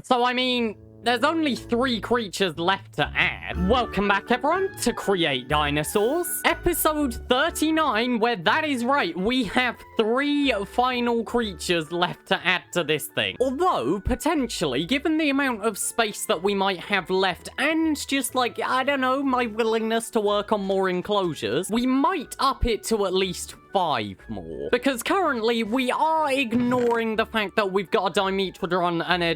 So, I mean, there's only 3 creatures left to add. Welcome back, everyone, to Create Dinosaurs. Episode 39, where that is right, we have 3 final creatures left to add to this thing. Although, potentially, given the amount of space that we might have left, and just like, I don't know, my willingness to work on more enclosures, we might up it to at least 5 more. Because currently, we are ignoring the fact that we've got a Dimetrodon and a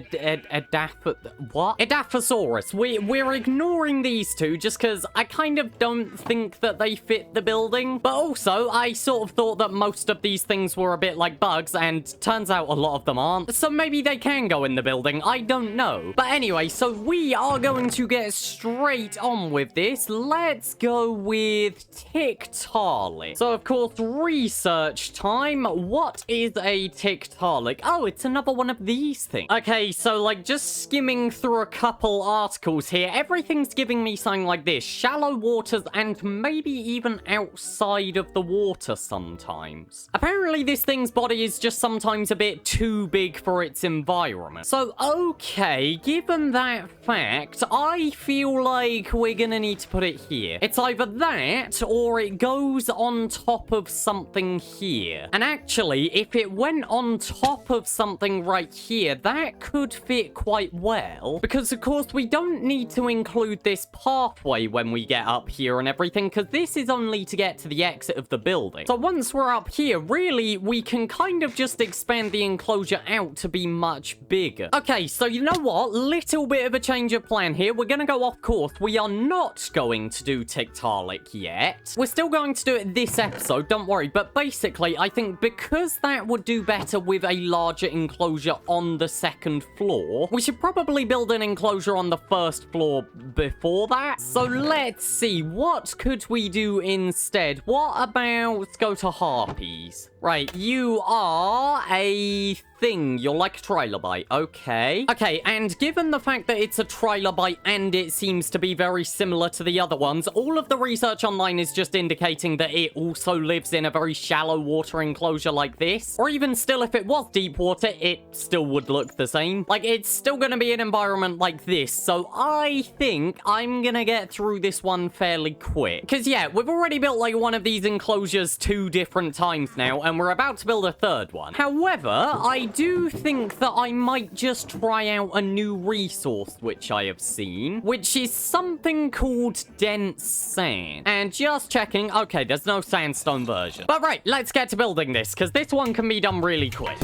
Edaphosaurus. We're ignoring these 2 just because I kind of don't think that they fit the building. But also, I sort of thought that most of these things were a bit like bugs, and turns out a lot of them aren't. So maybe they can go in the building. I don't know. But anyway, so we are going to get straight on with this. Let's go with Tiktaalik. So, of course, research time. What is a Tiktaalik? Oh, it's another one of these things. Okay, so like just skimming through a couple articles here, everything's giving me something like this: shallow waters and maybe even outside of the water sometimes. Apparently this thing's body is just sometimes a bit too big for its environment. So okay, given that fact, I feel like we're gonna need to put it here. It's either that or it goes on top of something here. And actually, if it went on top of something right here, that could fit quite well. Because, of course, we don't need to include this pathway when we get up here and everything, because this is only to get to the exit of the building. So once we're up here, really, we can kind of just expand the enclosure out to be much bigger. Okay, so you know what? Little bit of a change of plan here. We're gonna go off course. We are not going to do Tiktaalik yet. We're still going to do it this episode, don't worry. But basically, I think because that would do better with a larger enclosure on the second floor, we should probably build an enclosure on the first floor before that. So let's see, what could we do instead? What about Scotoharpes? Right, you are a thing. You're like a trilobite. Okay. Okay, and given the fact that it's a trilobite and it seems to be very similar to the other ones, all of the research online is just indicating that it also lives in a very shallow water enclosure like this. Or even still, if it was deep water, it still would look the same. Like, it's still gonna be an environment like this. So I think I'm gonna get through this one fairly quick. Because, yeah, we've already built, like, one of these enclosures 2 different times now, and we're about to build a 3rd one. However, I do think that I might just try out a new resource which I have seen, which is something called dense sand. And just checking, okay, there's no sandstone version. But right, let's get to building this, because this one can be done really quick.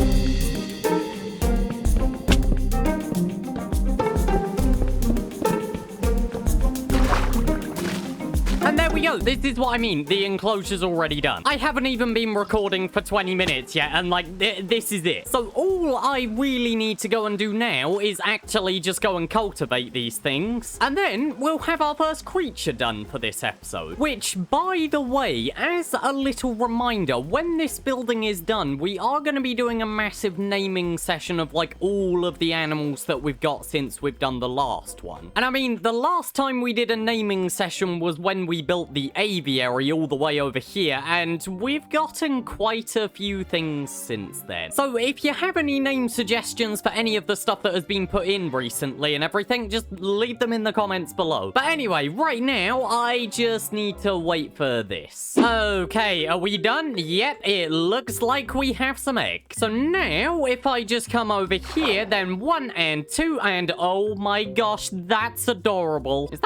And there we go. This is what I mean. The enclosure's already done. I haven't even been recording for 20 minutes yet, and like, this is it. So all I really need to go and do now is actually just go and cultivate these things. And then we'll have our first creature done for this episode. Which, by the way, as a little reminder, when this building is done, we are going to be doing a massive naming session of like all of the animals that we've got since we've done the last one. And I mean, the last time we did a naming session was when we built the aviary all the way over here, and we've gotten quite a few things since then. So if you have any name suggestions for any of the stuff that has been put in recently and everything, just leave them in the comments below. But anyway, right now, I just need to wait for this. Okay, are we done? Yep, it looks like we have some eggs. So now, if I just come over here, then 1 and 2, and oh my gosh, that's adorable. Is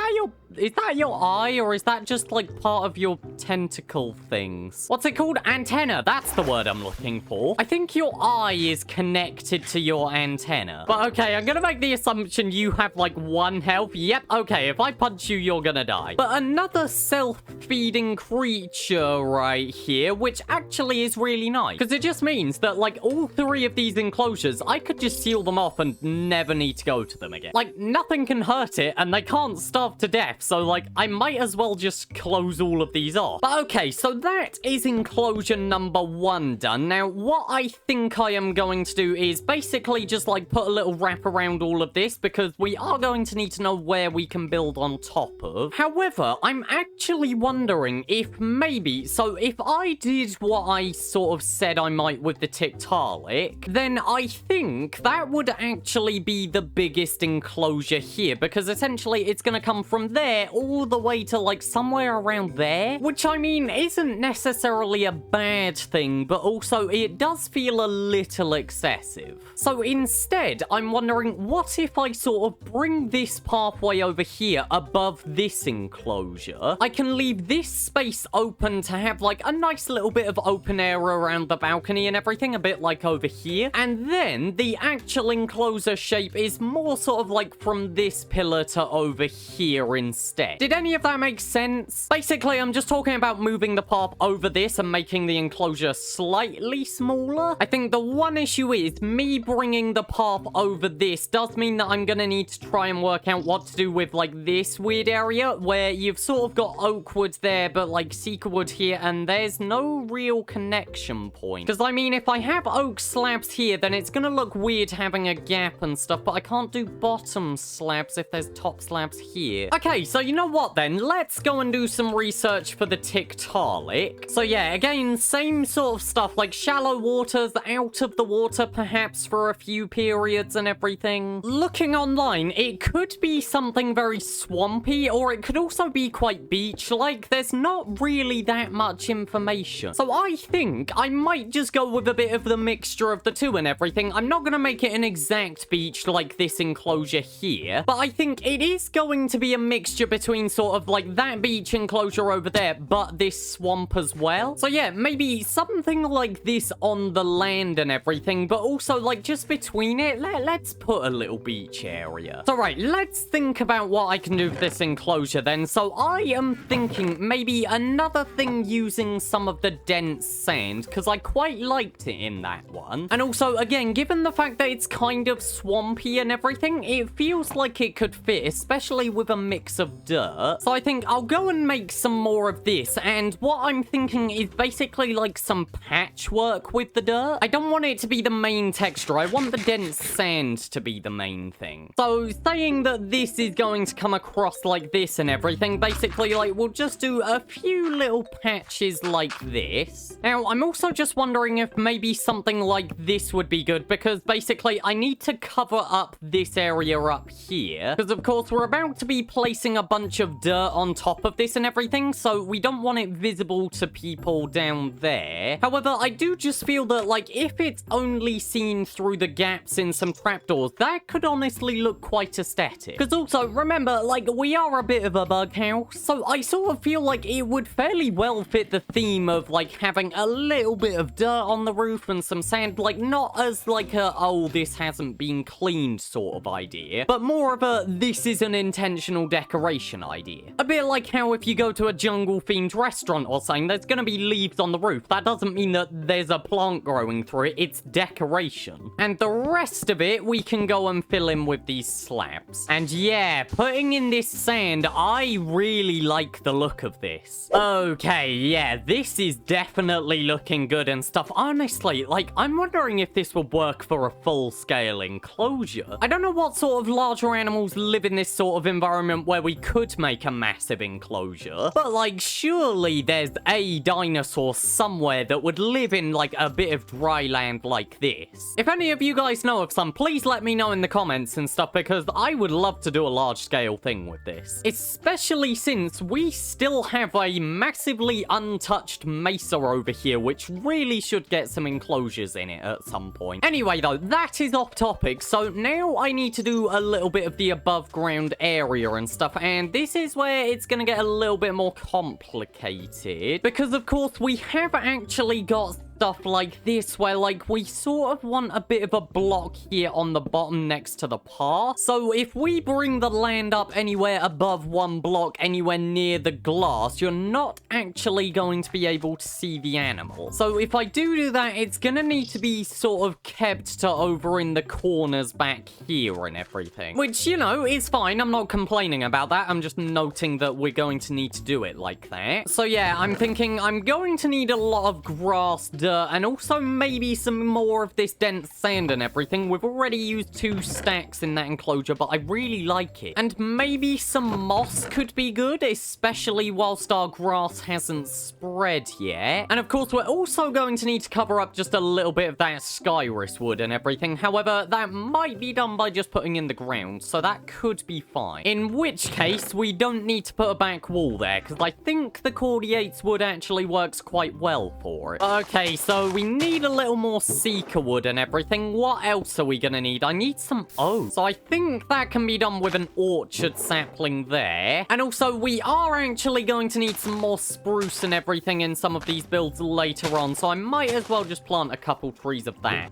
that your eye, or is that just like part of your tentacle things? What's it called? Antenna. That's the word I'm looking for. I think your eye is connected to your antenna. But okay, I'm gonna make the assumption you have like 1 health. Yep, okay, if I punch you, you're gonna die. But another self-feeding creature right here, which actually is really nice. Because it just means that like all 3 of these enclosures, I could just seal them off and never need to go to them again. Like, nothing can hurt it, and they can't starve to death. So, like, I might as well just close all of these off. But okay, so that is enclosure number 1 done. Now, what I think I am going to do is basically just like put a little wrap around all of this, because we are going to need to know where we can build on top of. However, I'm actually wondering if maybe, so if I did what I sort of said I might with the Tiktaalik, then I think that would actually be the biggest enclosure here, because essentially it's going to come from there all the way to like somewhere around there, which I mean isn't necessarily a bad thing, but also it does feel a little excessive. So instead, I'm wondering, what if I sort of bring this pathway over here above this enclosure? I can leave this space open to have like a nice little bit of open air around the balcony and everything, a bit like over here. And then the actual enclosure shape is more sort of like from this pillar to over here instead. Did any of that make sense? Basically, I'm just talking about moving the path over this and making the enclosure slightly smaller. I think the one issue is me bringing the path over this does mean that I'm gonna need to try and work out what to do with like this weird area where you've sort of got oak wood there, but like cedar wood here, and there's no real connection point. Because I mean, if I have oak slabs here, then it's gonna look weird having a gap and stuff, but I can't do bottom slabs if there's top slabs here. Okay, so you know what then? Let's go and do some research for the Tiktaalik. So yeah, again, same sort of stuff, like shallow waters, out of the water perhaps for a few periods and everything. Looking online, it could be something very swampy, or it could also be quite beach-like. There's not really that much information. So I think I might just go with a bit of the mixture of the two and everything. I'm not gonna make it an exact beach like this enclosure here, but I think it is going to be a mixture between sort of like that beach enclosure over there, but this swamp as well. So yeah, maybe something like this on the land and everything, but also like just between it, let's put a little beach area. So right, let's think about what I can do with this enclosure then. So I am thinking maybe another thing using some of the dense sand, because I quite liked it in that one. And also, again, given the fact that it's kind of swampy and everything, it feels like it could fit, especially with a mix of dirt. So I think I'll go and make some more of this, and what I'm thinking is basically like some patchwork with the dirt. I don't want it to be the main texture. I want the dense sand to be the main thing. So saying that this is going to come across like this and everything, basically like we'll just do a few little patches like this. Now, I'm also just wondering if maybe something like this would be good, because basically I need to cover up this area up here, because of course we're about to be placing a bunch of dirt on top of this and everything, so we don't want it visible to people down there. However, I do just feel that like if it's only seen through the gaps in some trapdoors, that could honestly look quite aesthetic. Because also, remember, like we are a bit of a bug house, so I sort of feel like it would fairly well fit the theme of like having a little bit of dirt on the roof and some sand, like not as like a, oh, this hasn't been cleaned sort of idea, but more of a, this is an intentional decoration idea. A bit like how if you go to a jungle-themed restaurant or something, there's gonna be leaves on the roof. That doesn't mean that there's a plant growing through it, it's decoration. And the rest of it, we can go and fill in with these slabs. And yeah, putting in this sand, I really like the look of this. Okay, yeah, this is definitely looking good and stuff. Honestly, like, I'm wondering if this would work for a full-scale enclosure. I don't know what sort of larger animals live in this sort of environment where we could make a massive enclosure, but like, surely there's a dinosaur somewhere that would live in like a bit of dry land like this. If any of you guys know of some, please let me know in the comments and stuff, because I would love to do a large-scale thing with this. Especially since we still have a massively untouched mesa over here, which really should get some enclosures in it at some point. Anyway though, that is off topic, so now I need to do a little bit of the above ground area and stuff, and this is where it's gonna get a little bit more complicated, because of course we have actually got stuff like this, where, like, we sort of want a bit of a block here on the bottom next to the path. So if we bring the land up anywhere above one block, anywhere near the glass, you're not actually going to be able to see the animal. So if I do that, it's gonna need to be sort of kept to over in the corners back here and everything. Which, you know, is fine. I'm not complaining about that. I'm just noting that we're going to need to do it like that. So yeah, I'm thinking I'm going to need a lot of grass, dirt, and also maybe some more of this dense sand and everything. We've already used 2 stacks in that enclosure, but I really like it. And maybe some moss could be good, especially whilst our grass hasn't spread yet. And of course, we're also going to need to cover up just a little bit of that skyrus wood and everything. However, that might be done by just putting in the ground, so that could be fine. In which case, we don't need to put a back wall there, because I think the cordiates wood actually works quite well for it. Okay, so we need a little more seeker wood and everything. What else are we gonna need? I need some oak. So I think that can be done with an orchard sapling there. And also, we are actually going to need some more spruce and everything in some of these builds later on, so I might as well just plant a couple trees of that.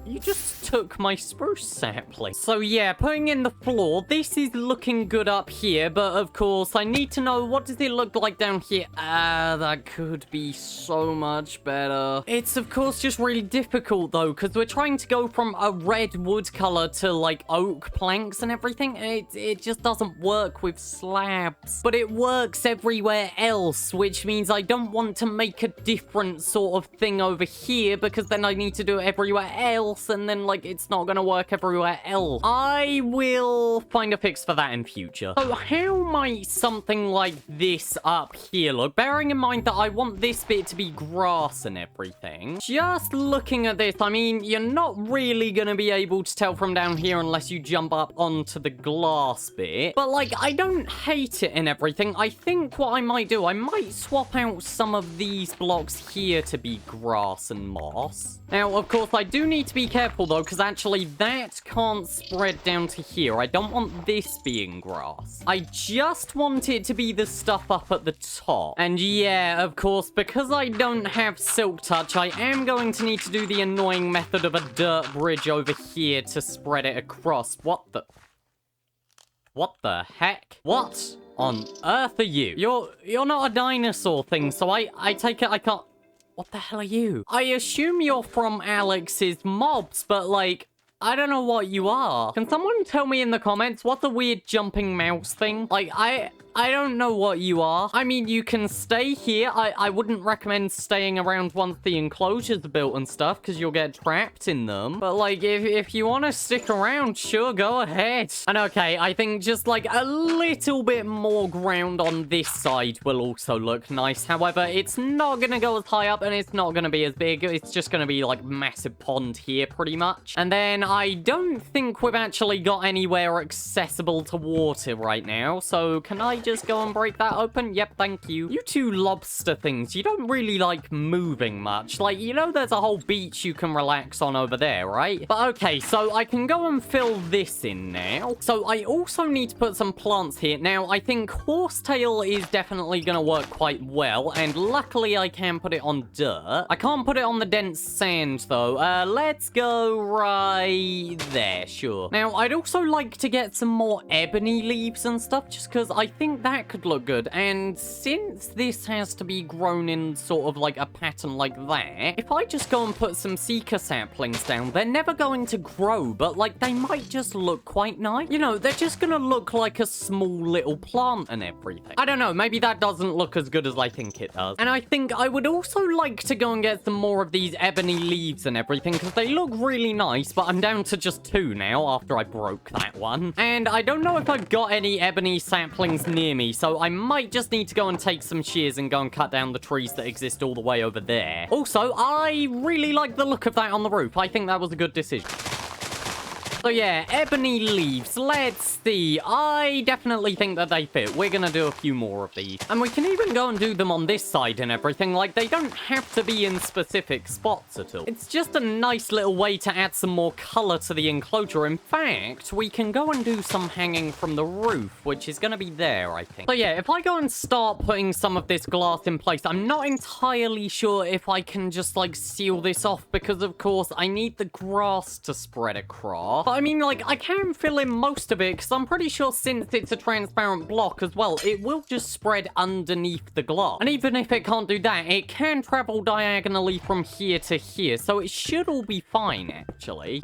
You just took my spruce sapling. So yeah, putting in the floor, this is looking good up here, but of course, I need to know, what does it look like down here? That could be so much better. It's of course just really difficult though, because we're trying to go from a red wood color to like oak planks and everything. It just doesn't work with slabs. But it works everywhere else, which means I don't want to make a different sort of thing over here, because then I need to do it everywhere else. And then, like, it's not gonna work everywhere else. I will find a fix for that in future. So how might something like this up here look? Bearing in mind that I want this bit to be grass and everything. Just looking at this, I mean, you're not really gonna be able to tell from down here unless you jump up onto the glass bit. But, like, I don't hate it and everything. I think what I might do, I might swap out some of these blocks here to be grass and moss. Now, of course, I do need to be careful though, because actually that can't spread down to here. I don't want this being grass. I just want it to be the stuff up at the top. And yeah, of course, because I don't have silk touch, I am going to need to do the annoying method of a dirt bridge over here to spread it across. What the heck? What on earth are you? You're not a dinosaur thing, so I take it I can't. What the hell are you? I assume you're from Alex's mobs, but like, I don't know what you are. Can someone tell me in the comments what's the weird jumping mouse thing? Like, I don't know what you are. I mean, you can stay here. I wouldn't recommend staying around once the enclosures are built and stuff, because you'll get trapped in them. But, like, if you want to stick around, sure, go ahead. And okay, I think just, like, a little bit more ground on this side will also look nice. However, it's not going to go as high up, and it's not going to be as big. It's just going to be, like, massive pond here, pretty much. And then I don't think we've actually got anywhere accessible to water right now. So, can I just go and break that open? Yep, thank you. You two lobster things, you don't really like moving much. Like, you know there's a whole beach you can relax on over there, right? But okay, so I can go and fill this in now. So I also need to put some plants here. Now, I think horsetail is definitely going to work quite well, and luckily I can put it on dirt. I can't put it on the dense sand, though. Let's go right there, sure. Now, I'd also like to get some more ebony leaves and stuff, just because I think that could look good. And since this has to be grown in sort of like a pattern like that, if I just go and put some seeker saplings down, they're never going to grow, but like they might just look quite nice. You know, they're just gonna look like a small little plant and everything. I don't know, maybe that doesn't look as good as I think it does. And I think I would also like to go and get some more of these ebony leaves and everything, because they look really nice, but I'm down to just 2 now after I broke that one. And I don't know if I've got any ebony saplings near me, so I might just need to go and take some shears and go and cut down the trees that exist all the way over there. Also, I really like the look of that on the roof. I think that was a good decision. So yeah, ebony leaves. Let's see. I definitely think that they fit. We're gonna do a few more of these. And we can even go and do them on this side and everything. Like, they don't have to be in specific spots at all. It's just a nice little way to add some more color to the enclosure. In fact, we can go and do some hanging from the roof, which is gonna be there, I think. So yeah, if I go and start putting some of this glass in place, I'm not entirely sure if I can just, like, seal this off because, of course, I need the grass to spread across. But I mean, like, I can fill in most of it because I'm pretty sure since it's a transparent block as well, it will just spread underneath the glass. And even if it can't do that, it can travel diagonally from here to here, so it should all be fine, actually.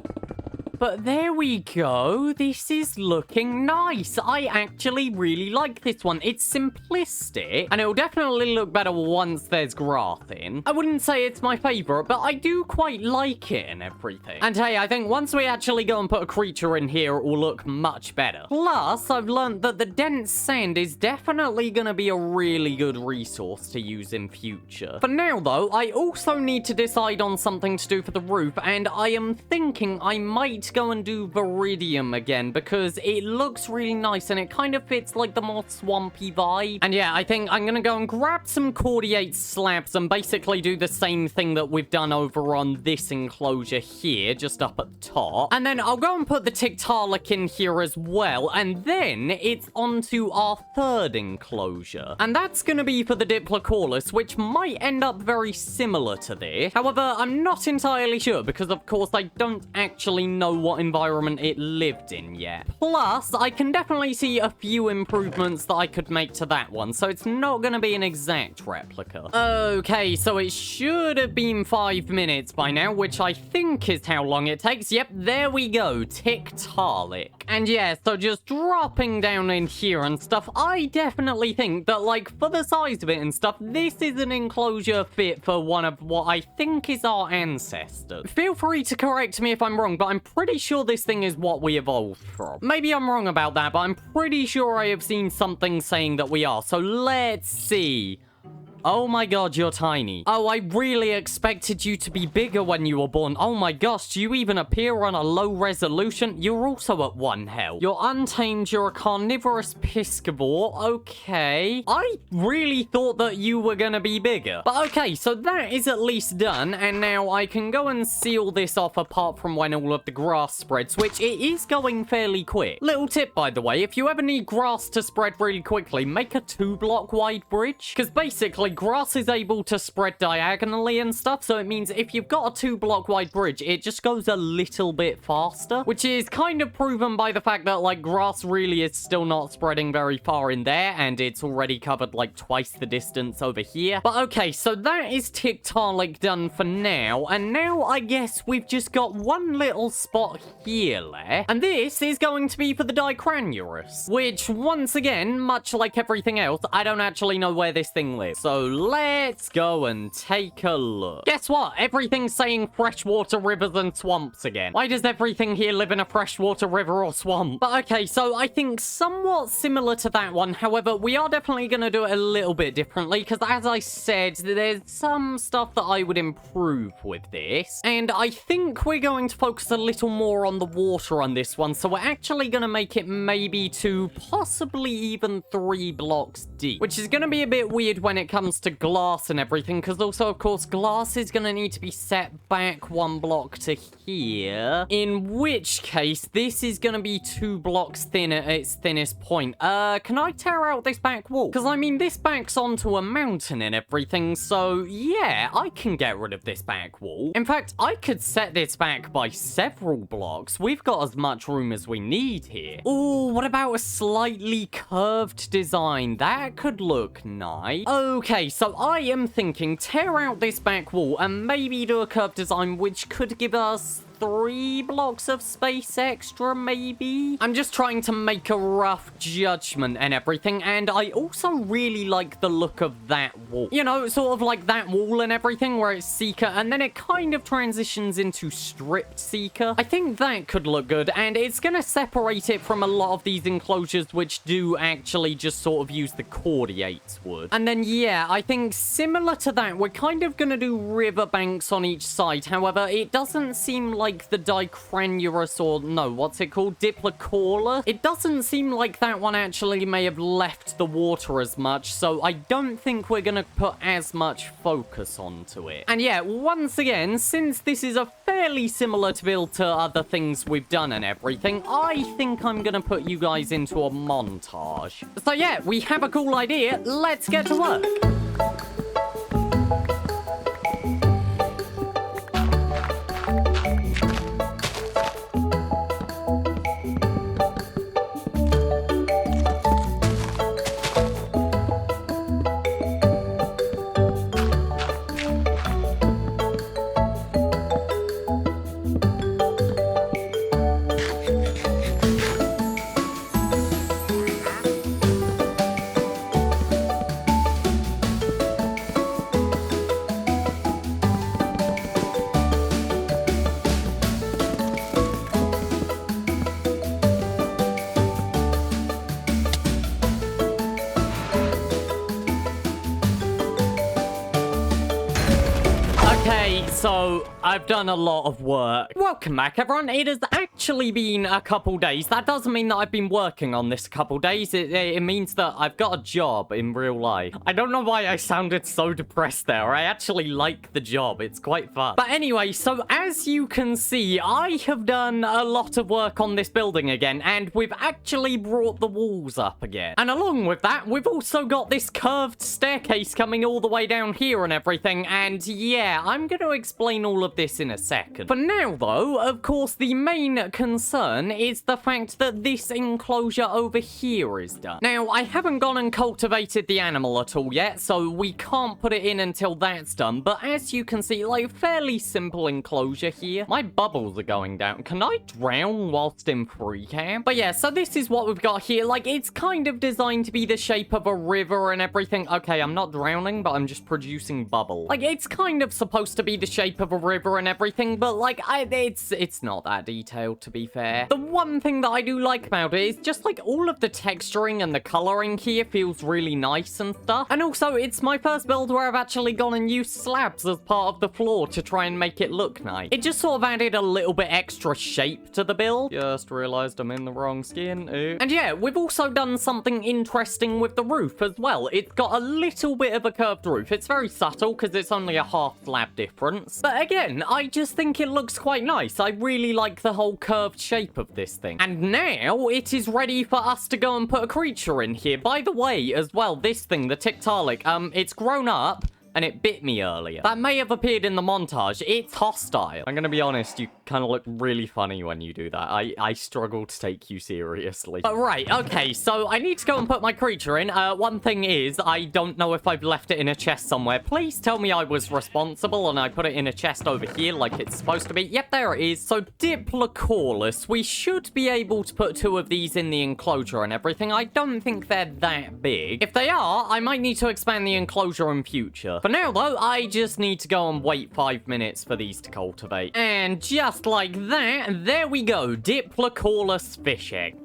But there we go. This is looking nice. I actually really like this one. It's simplistic, and it'll definitely look better once there's grass in. I wouldn't say it's my favorite, but I do quite like it and everything. And hey, I think once we actually go and put a creature in here, it will look much better. Plus, I've learned that the dense sand is definitely going to be a really good resource to use in future. For now, though, I also need to decide on something to do for the roof, and I am thinking I might go and do Viridium again because it looks really nice and it kind of fits like the more swampy vibe. And yeah, I think I'm gonna go and grab some cordiate slabs and basically do the same thing that we've done over on this enclosure here, just up at the top. And then I'll go and put the Tiktaalik in here as well, and then it's onto our third enclosure. And that's gonna be for the Diplocaulus, which might end up very similar to this. However, I'm not entirely sure because, of course, I don't actually know what environment it lived in yet. Plus, I can definitely see a few improvements that I could make to that one, so it's not going to be an exact replica. Okay, so it should have been 5 minutes by now, which I think is how long it takes. Yep, there we go, Tiktaalik. And yeah, so just dropping down in here and stuff, I definitely think that, like, for the size of it and stuff, this is an enclosure fit for one of what I think is our ancestors. Feel free to correct me if I'm wrong, but I'm pretty sure this thing is what we evolved from. Maybe I'm wrong about that, but I'm pretty sure I have seen something saying that we are. So let's see. Oh my god, you're tiny. Oh, I really expected you to be bigger when you were born. Oh my gosh, do you even appear on a low resolution? You're also at 1 health. You're untamed, you're a carnivorous piscivore. Okay. I really thought that you were gonna be bigger. But okay, so that is at least done, and now I can go and seal this off apart from when all of the grass spreads, which it is going fairly quick. Little tip, by the way, if you ever need grass to spread really quickly, make a 2-block wide bridge, because basically grass is able to spread diagonally and stuff, so it means if you've got a 2-block wide bridge, it just goes a little bit faster, which is kind of proven by the fact that, like, grass really is still not spreading very far in there, and it's already covered, like, twice the distance over here. But okay, so that is Tiktaalik done for now, and now I guess we've just got one little spot here left, and this is going to be for the Dicranurus, which, once again, much like everything else, I don't actually know where this thing lives. So let's go and take a look. Guess what? Everything's saying freshwater rivers and swamps again. Why does everything here live in a freshwater river or swamp? But okay, so I think somewhat similar to that one. However, we are definitely going to do it a little bit differently because, as I said, there's some stuff that I would improve with this. And I think we're going to focus a little more on the water on this one. So we're actually going to make it maybe 2, possibly even 3 blocks deep, which is going to be a bit weird when it comes to glass and everything, because also, of course, glass is going to need to be set back 1 block to here, in which case this is going to be 2 blocks thin at its thinnest point. Can I tear out this back wall? Because, I mean, this backs onto a mountain and everything, so yeah, I can get rid of this back wall. In fact, I could set this back by several blocks. We've got as much room as we need here. Ooh, what about a slightly curved design? That could look nice. Okay, so I am thinking tear out this back wall and maybe do a curved design which could give us 3 blocks of space extra, maybe? I'm just trying to make a rough judgment and everything, and I also really like the look of that wall. You know, sort of like that wall and everything where it's Seeker, and then it kind of transitions into stripped Seeker. I think that could look good, and it's gonna separate it from a lot of these enclosures which do actually just sort of use the cordiates wood. And then, yeah, I think similar to that, we're kind of gonna do riverbanks on each side. However, it doesn't seem like like the Dicranurus, or no, what's it called? Diplocaulis. It doesn't seem like that one actually may have left the water as much, so I don't think we're gonna put as much focus onto it. And yeah, once again, since this is a fairly similar build to other things we've done and everything, I think I'm gonna put you guys into a montage. So yeah, we have a cool idea. Let's get to work. Okay, so I've done a lot of work. Welcome back, everyone. It has actually been a couple days. That doesn't mean that I've been working on this a couple days. It means that I've got a job in real life. I don't know why I sounded so depressed there. I actually like the job. It's quite fun. But anyway, so as you can see, I have done a lot of work on this building again, and we've actually brought the walls up again. And along with that, we've also got this curved staircase coming all the way down here and everything, and yeah, I'm going to explain all of this in a second. For now, though, of course, the main concern is the fact that this enclosure over here is done. Now, I haven't gone and cultivated the animal at all yet, so we can't put it in until that's done, but as you can see, like, fairly simple enclosure here. My bubbles are going down. Can I drown whilst in pre-cam? But yeah, so this is what we've got here. Like, it's kind of designed to be the shape of a river and everything. Okay, I'm not drowning, but I'm just producing bubble. Like, it's kind of supposed to be the shape of a river and everything, but like, it's not that detailed, to be fair. The one thing that I do like about it is just like all of the texturing and the coloring here feels really nice and stuff. And also, it's my first build where I've actually gone and used slabs as part of the floor to try and make it look nice. It just sort of added a little bit extra shape to the build. Just realized I'm in the wrong skin. Ooh. And yeah, we've also done something interesting with the roof as well. It's got a little bit of a curved roof. It's very subtle because it's only a half slab difference. But again, I just think it looks quite nice. I really like the whole curved shape of this thing. And now it is ready for us to go and put a creature in here. By the way, as well, this thing, the Tiktaalik, it's grown up and it bit me earlier. That may have appeared in the montage. It's hostile. I'm gonna be honest, you kind of look really funny when you do that. I struggle to take you seriously. But right, okay, so I need to go and put my creature in. One thing is, I don't know if I've left it in a chest somewhere. Please tell me I was responsible and I put it in a chest over here like it's supposed to be. Yep, there it is. So, Diplocaulis. We should be able to put 2 of these in the enclosure and everything. I don't think they're that big. If they are, I might need to expand the enclosure in future. For now, though, I just need to go and wait 5 minutes for these to cultivate. And just like that, there we go. Diplocaulis fish egg.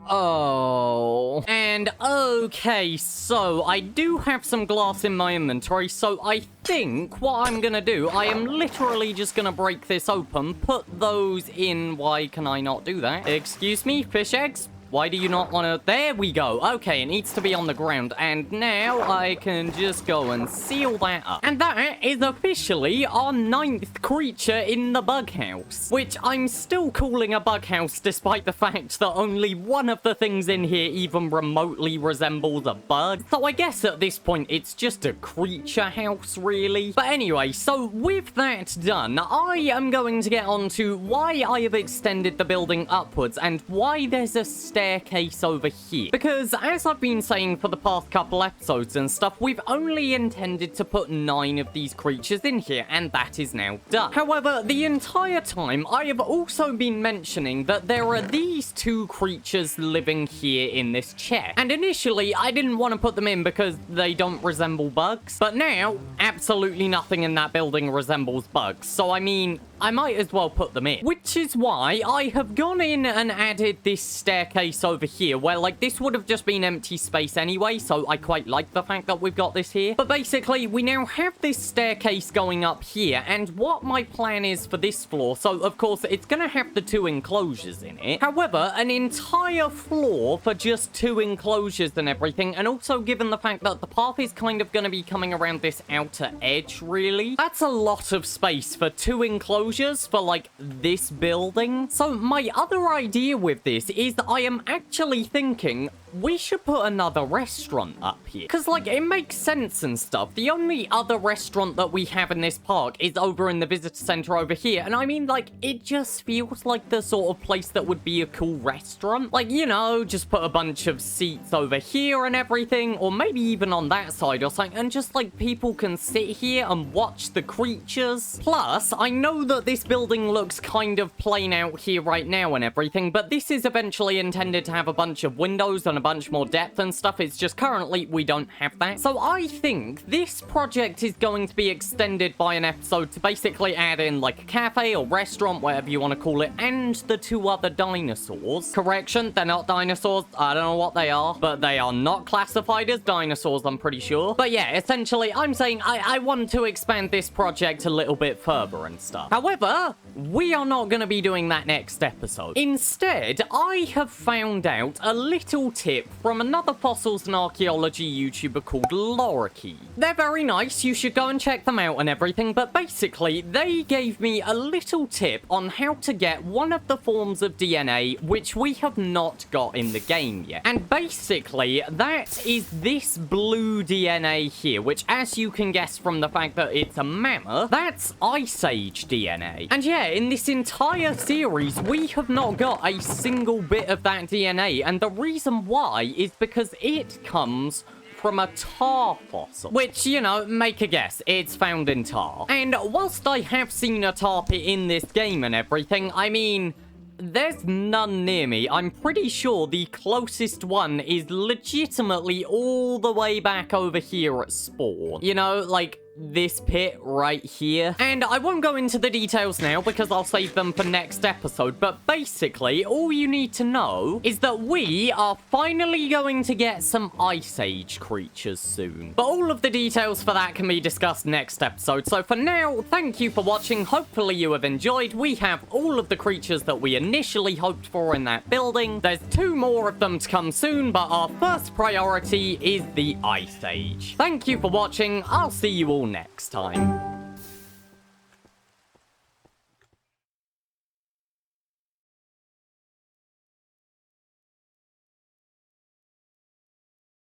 Oh. And okay, so I do have some glass in my inventory, so I think what I'm gonna do, I am literally just gonna break this open, put those in. Why can I not do that? Excuse me, fish eggs? Why do you not want to... There we go. Okay, it needs to be on the ground. And now I can just go and seal that up. And that is officially our 9th creature in the bug house. Which I'm still calling a bug house, despite the fact that only one of the things in here even remotely resembles a bug. So I guess at this point, it's just a creature house, really. But anyway, so with that done, I am going to get on to why I have extended the building upwards and why there's a staircase over here. Because as I've been saying for the past couple episodes and stuff, we've only intended to put 9 of these creatures in here, and that is now done. However, the entire time, I have also been mentioning that there are these 2 creatures living here in this chair. And initially, I didn't want to put them in because they don't resemble bugs. But now, absolutely nothing in that building resembles bugs. So I mean, I might as well put them in. Which is why I have gone in and added this staircase over here, where, like, this would have just been empty space anyway, so I quite like the fact that we've got this here. But basically, we now have this staircase going up here, and what my plan is for this floor, so, of course, it's gonna have the 2 enclosures in it. However, an entire floor for just 2 enclosures and everything, and also given the fact that the path is kind of gonna be coming around this outer edge, really, that's a lot of space for 2 enclosures for, like, this building. So my other idea with this is that I am actually thinking we should put another restaurant up here. Because, like, it makes sense and stuff. The only other restaurant that we have in this park is over in the visitor center over here. And I mean, like, it just feels like the sort of place that would be a cool restaurant. Like, you know, just put a bunch of seats over here and everything. Or maybe even on that side or something. And just, like, people can sit here and watch the creatures. Plus, I know that this building looks kind of plain out here right now and everything. But this is eventually intended to have a bunch of windows and a bunch more depth and stuff. It's just currently we don't have that. So I think this project is going to be extended by an episode to basically add in like a cafe or restaurant, whatever you want to call it, and the 2 other dinosaurs. Correction, they're not dinosaurs. I don't know what they are, but they are not classified as dinosaurs, I'm pretty sure. But yeah, essentially, I'm saying I want to expand this project a little bit further and stuff. However, we are not going to be doing that next episode. Instead, I have found out a little tip from another fossils and archaeology YouTuber called Lorikey. They're very nice, you should go and check them out and everything, but basically, they gave me a little tip on how to get one of the forms of DNA which we have not got in the game yet. And basically, that is this blue DNA here, which, as you can guess from the fact that it's a mammoth, that's Ice Age DNA. And yeah, in this entire series, we have not got a single bit of that DNA, and the reason why is because it comes from a tar fossil. Which, you know, make a guess, it's found in tar. And whilst I have seen a tar pit in this game and everything, I mean, there's none near me. I'm pretty sure the closest one is legitimately all the way back over here at spawn. You know, like this pit right here. And I won't go into the details now because I'll save them for next episode, but basically all you need to know is that we are finally going to get some Ice Age creatures soon. But all of the details for that can be discussed next episode. So for now, thank you for watching. Hopefully you have enjoyed. We have all of the creatures that we initially hoped for in that building. There's 2 more of them to come soon, but our first priority is the Ice Age. Thank you for watching. I'll see you all next time.